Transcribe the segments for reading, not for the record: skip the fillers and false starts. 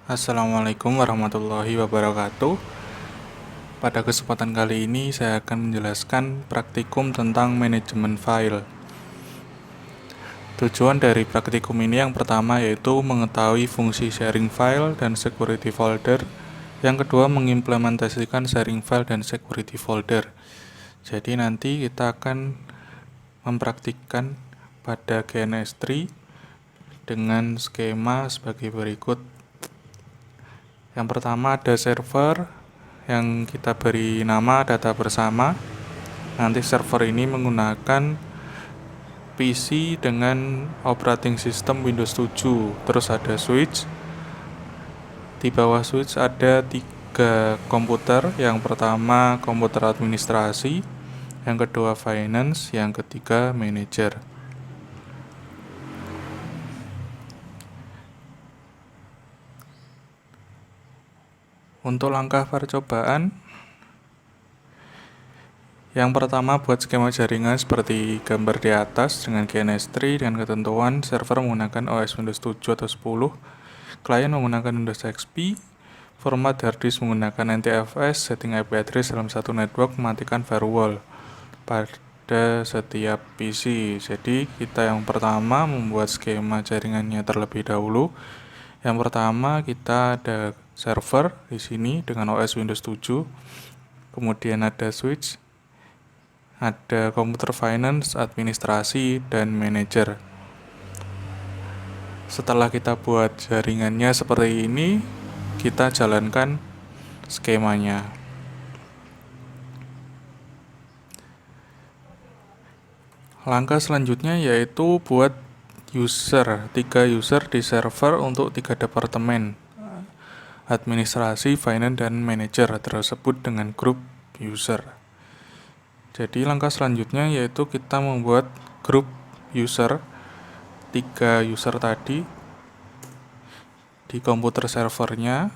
Assalamualaikum warahmatullahi wabarakatuh. Pada kesempatan kali ini saya akan menjelaskan praktikum tentang manajemen file. Tujuan dari praktikum ini yang pertama yaitu mengetahui fungsi sharing file dan security folder. Yang kedua mengimplementasikan sharing file dan security folder. Jadi nanti kita akan mempraktikkan pada GNS3 dengan skema sebagai berikut. Yang pertama ada server yang kita beri nama data bersama. Nanti server ini menggunakan PC dengan operating system Windows 7. Terus ada switch. Di bawah switch ada 3 komputer. Yang pertama komputer administrasi, yang kedua finance, yang ketiga manager. Untuk langkah percobaan, yang pertama buat skema jaringan seperti gambar di atas dengan GNS3 dengan ketentuan server menggunakan OS Windows 7 atau 10, klien menggunakan Windows XP, format harddisk menggunakan NTFS, setting IP address dalam satu network, matikan firewall pada setiap PC. Jadi kita yang pertama membuat skema jaringannya terlebih dahulu. Yang pertama kita ada server di sini dengan OS Windows 7. Kemudian ada switch, ada komputer finance, administrasi, dan manager. Setelah kita buat jaringannya seperti ini, kita jalankan skemanya. Langkah selanjutnya yaitu buat 3 user di server untuk 3 departemen, administrasi, finance, dan manager, tersebut dengan grup user. Jadi langkah selanjutnya yaitu kita membuat grup user, 3 user tadi di komputer servernya.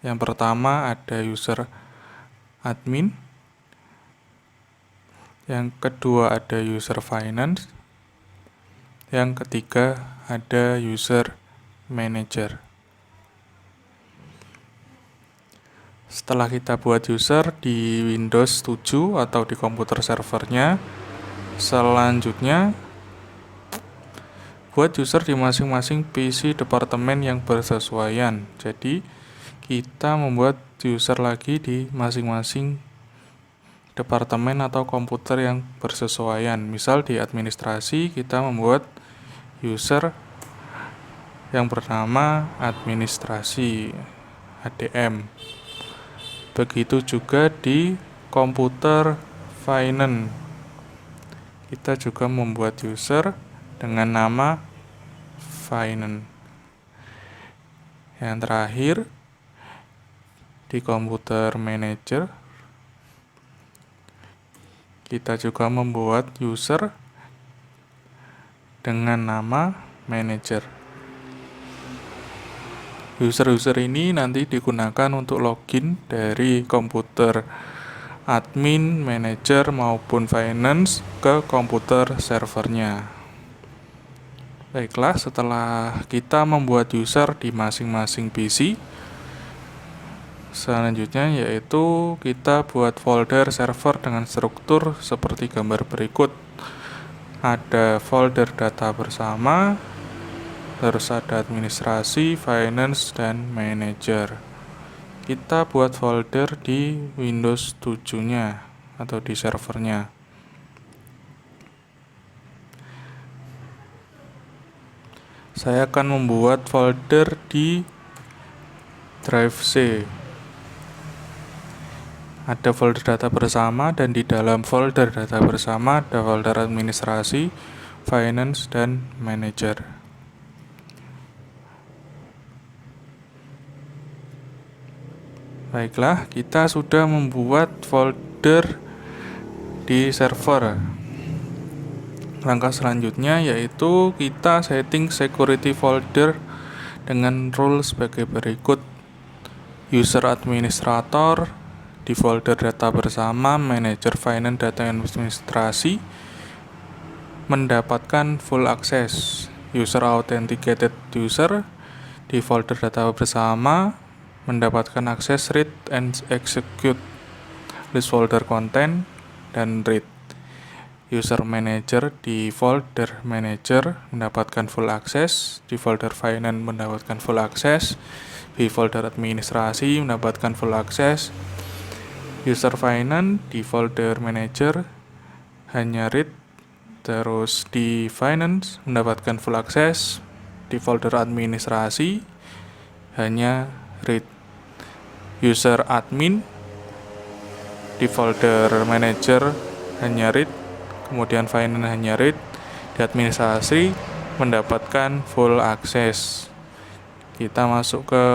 Yang pertama ada user admin, yang kedua ada user finance, yang ketiga ada user manager. Setelah kita buat user di Windows 7 atau di komputer servernya, selanjutnya buat user di masing-masing PC departemen yang bersesuaian. Jadi kita membuat user lagi di masing-masing departemen atau komputer yang bersesuaian. Misal di administrasi kita membuat user yang bernama administrasi ADM. Begitu juga di komputer finance, kita juga membuat user dengan nama finance. Yang terakhir di komputer manager, kita juga membuat user dengan nama manager. User-user ini nanti digunakan untuk login dari komputer admin, manager, maupun finance ke komputer servernya. Baiklah, setelah kita membuat user di masing-masing PC, selanjutnya yaitu kita buat folder server dengan struktur seperti gambar berikut. Ada folder data bersama, terus ada administrasi, finance, dan manager. Kita buat folder di Windows 7-nya atau di servernya. Saya akan membuat folder di drive C. Ada folder data bersama, dan di dalam folder data bersama ada folder administrasi, finance, dan manager. Baiklah, kita sudah membuat folder di server. Langkah selanjutnya yaitu kita setting security folder dengan rule sebagai berikut. User administrator di folder data bersama, manager finance, data administrasi mendapatkan full access. User authenticated user di folder data bersama mendapatkan akses read and execute list folder content dan read. User manager di folder manager mendapatkan full access, di folder finance mendapatkan full access, di folder administrasi mendapatkan full access. User finance di folder manager hanya read, terus di finance mendapatkan full access, di folder administrasi hanya read. User admin di folder manager hanya read, kemudian finance hanya read, di administrasi mendapatkan full access. Kita masuk ke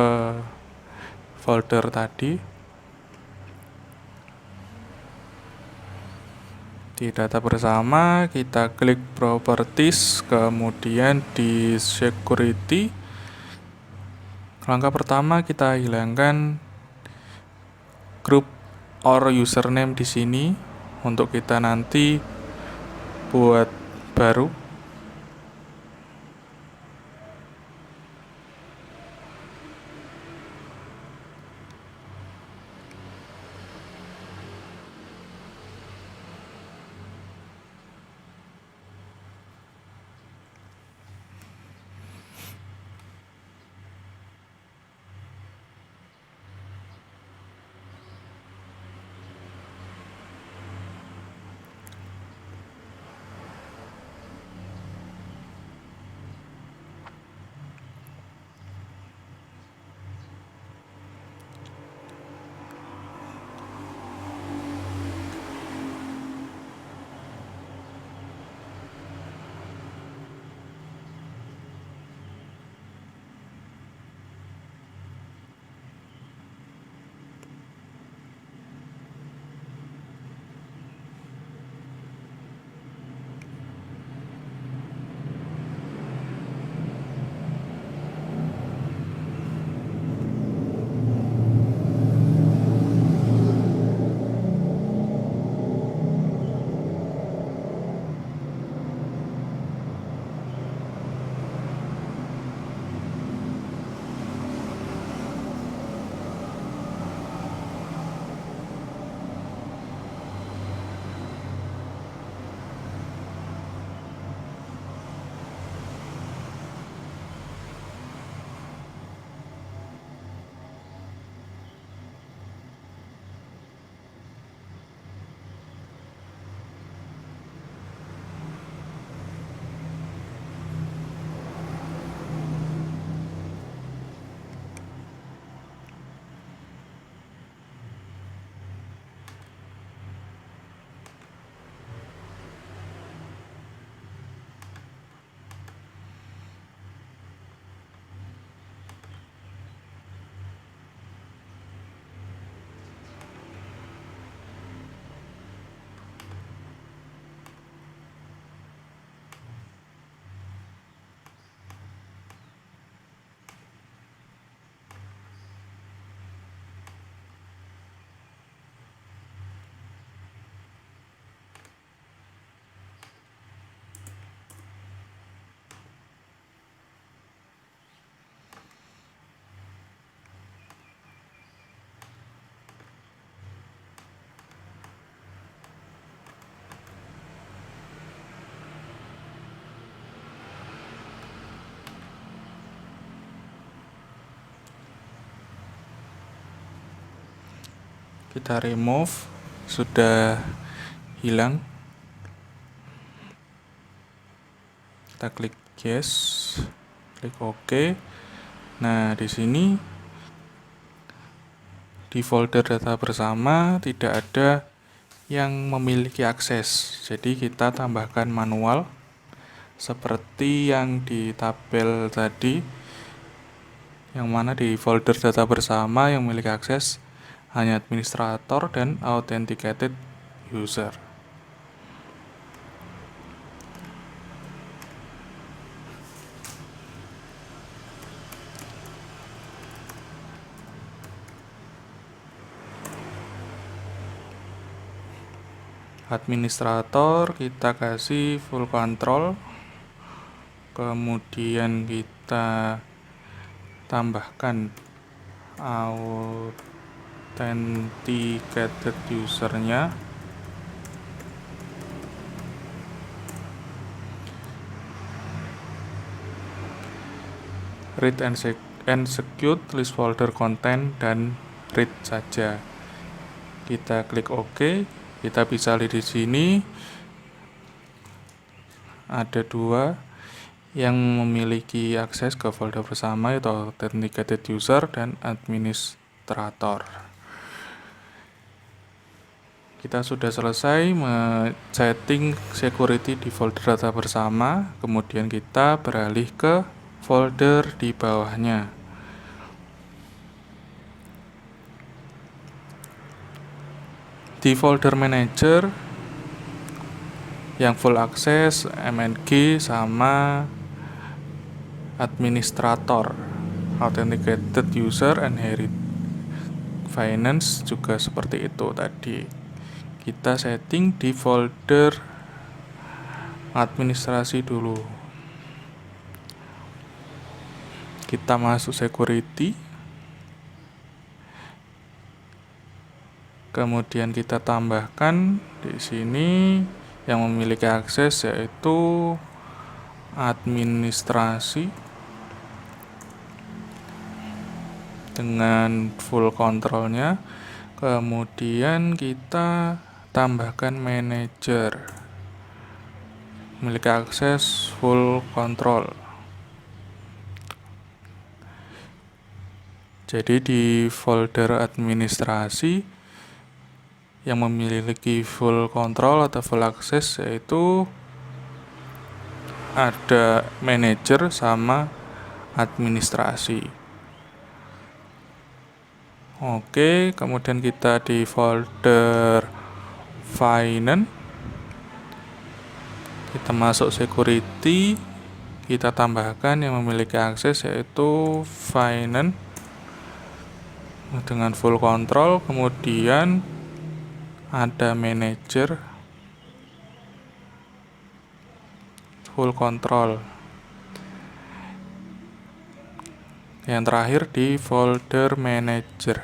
folder tadi. Di data bersama kita klik properties, kemudian di security. Langkah pertama kita hilangkan group or username di sini untuk kita nanti buat baru. Kita remove, sudah hilang. Kita klik yes, klik OK. Nah, di sini di folder data bersama tidak ada yang memiliki akses. Jadi kita tambahkan manual seperti yang di tabel tadi, yang mana di folder data bersama yang memiliki akses hanya administrator dan authenticated user. Administrator kita kasih full control, kemudian kita tambahkan authenticated usernya, read and execute list folder content, dan read saja. Kita klik OK. Kita bisa lihat di sini ada dua yang memiliki akses ke folder bersama, yaitu authenticated user dan administrator. Kita sudah selesai setting security di folder data bersama, kemudian kita beralih ke folder di bawahnya. Di folder manager yang full access, MNG sama administrator, authenticated user, inherit finance juga seperti itu tadi. Kita setting di folder administrasi dulu. Kita masuk security, kemudian kita tambahkan di sini yang memiliki akses yaitu administrasi dengan full kontrolnya. Kemudian kita tambahkan manager, memiliki akses full control. Jadi di folder administrasi yang memiliki full control atau full access yaitu ada manager sama administrasi. Oke, kemudian kita di folder finance, kita masuk security, kita tambahkan yang memiliki akses yaitu finance dengan full control. Kemudian ada manager full control. Yang terakhir di folder manager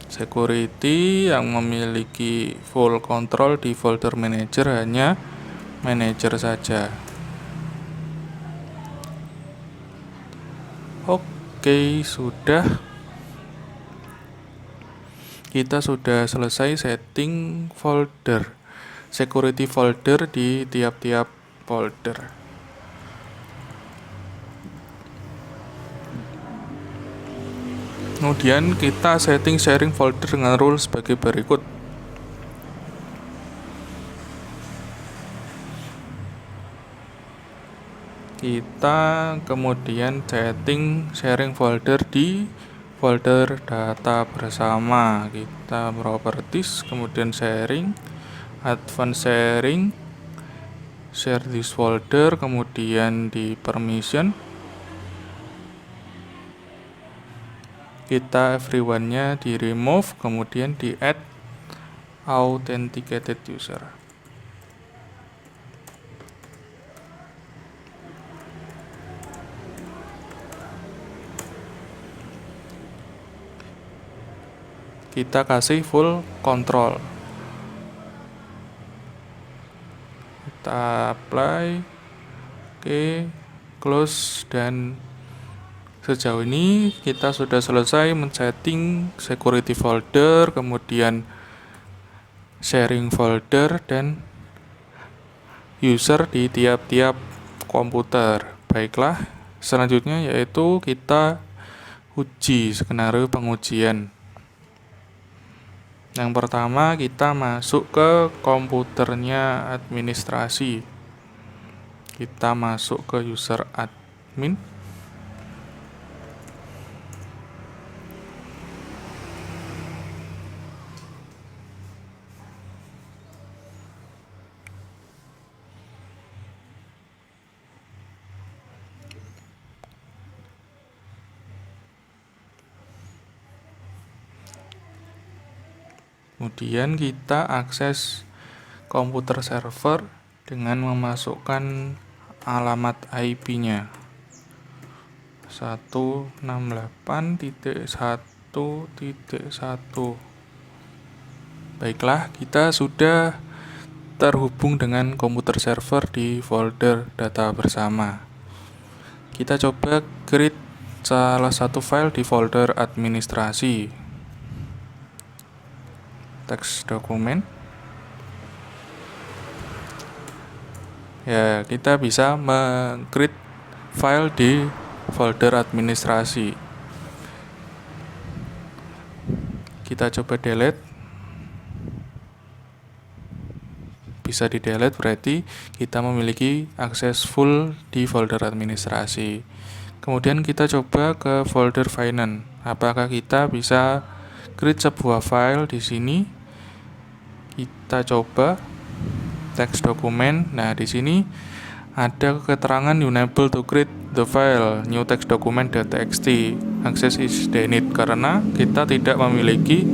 security yang memiliki full control di folder manager hanya manager saja. Oke, kita sudah selesai setting folder security folder di tiap-tiap folder. Kemudian kita setting sharing folder dengan rule sebagai berikut. Kita kemudian setting sharing folder di folder data bersama. Kita properties, kemudian sharing, advanced sharing, share this folder, kemudian di permission kita everyone-nya di remove, kemudian di add authenticated user. Kita kasih full control. Kita apply, oke, close, dan sejauh ini kita sudah selesai men-setting security folder, kemudian sharing folder, dan user di tiap-tiap komputer. Baiklah, selanjutnya yaitu kita uji skenario pengujian. Yang pertama, kita masuk ke komputernya administrasi. Kita masuk ke user admin. Kemudian kita akses komputer server dengan memasukkan alamat IP-nya. 168.1.1. Baiklah, kita sudah terhubung dengan komputer server di folder data bersama. Kita coba create salah satu file di folder administrasi. Teks dokumen. Ya, kita bisa meng-create file di folder administrasi. Kita coba delete. Bisa di-delete berarti kita memiliki akses full di folder administrasi. Kemudian kita coba ke folder finance. Apakah kita bisa create sebuah file di sini? Kita coba teks dokumen. Nah, di sini ada keterangan unable to create the file new text document.txt. Access is denied karena kita tidak memiliki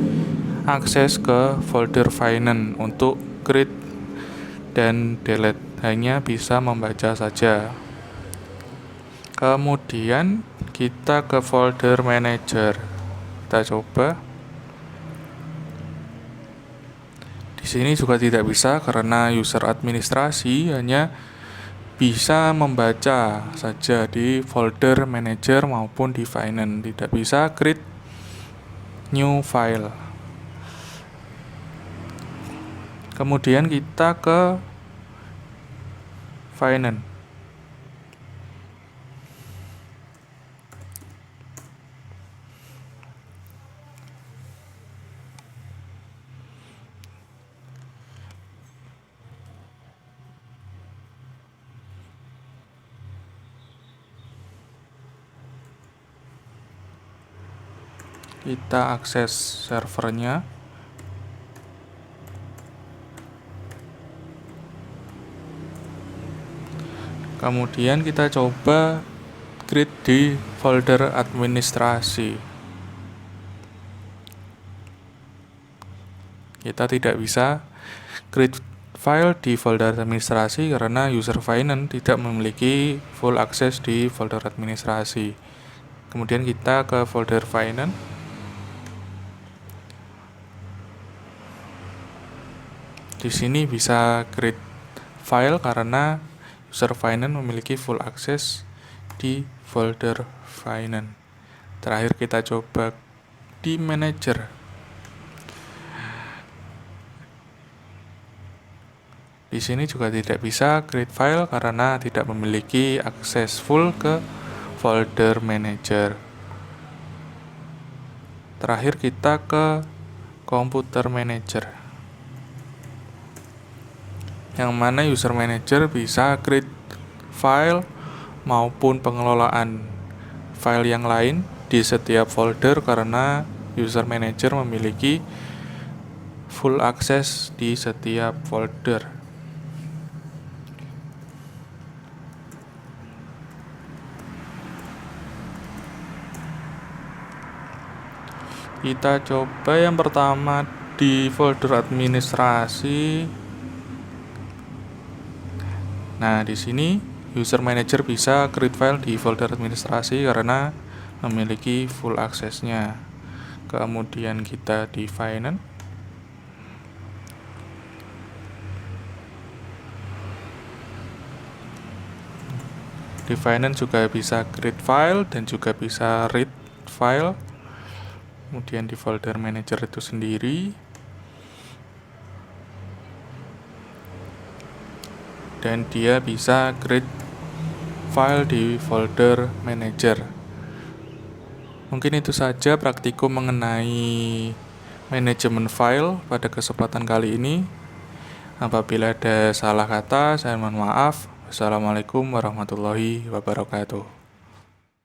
akses ke folder finance untuk create dan delete, hanya bisa membaca saja. Kemudian kita ke folder manager. Kita coba. Di sini juga tidak bisa karena user administrasi hanya bisa membaca saja di folder manager maupun di finance, tidak bisa create new file. Kemudian kita ke finance. Kita akses servernya. Kemudian kita coba create di folder administrasi. Kita tidak bisa create file di folder administrasi karena user finance tidak memiliki full access di folder administrasi. Kemudian kita ke folder finance. Di sini bisa create file karena user finance memiliki full access di folder finance. Terakhir kita coba di manager. Di sini juga tidak bisa create file karena tidak memiliki akses full ke folder manager. Terakhir kita ke komputer manager, yang mana user manager bisa create file maupun pengelolaan file yang lain di setiap folder karena user manager memiliki full access di setiap folder. Kita coba yang pertama di folder administrasi. Nah, di sini user manager bisa create file di folder administrasi karena memiliki full aksesnya. Kemudian kita di finance. Di finance juga bisa create file dan juga bisa read file. Kemudian di folder manager itu sendiri. Dan dia bisa create file di folder manager. Mungkin itu saja praktikum mengenai manajemen file pada kesempatan kali ini. Apabila ada salah kata, saya mohon maaf. Wassalamualaikum warahmatullahi wabarakatuh.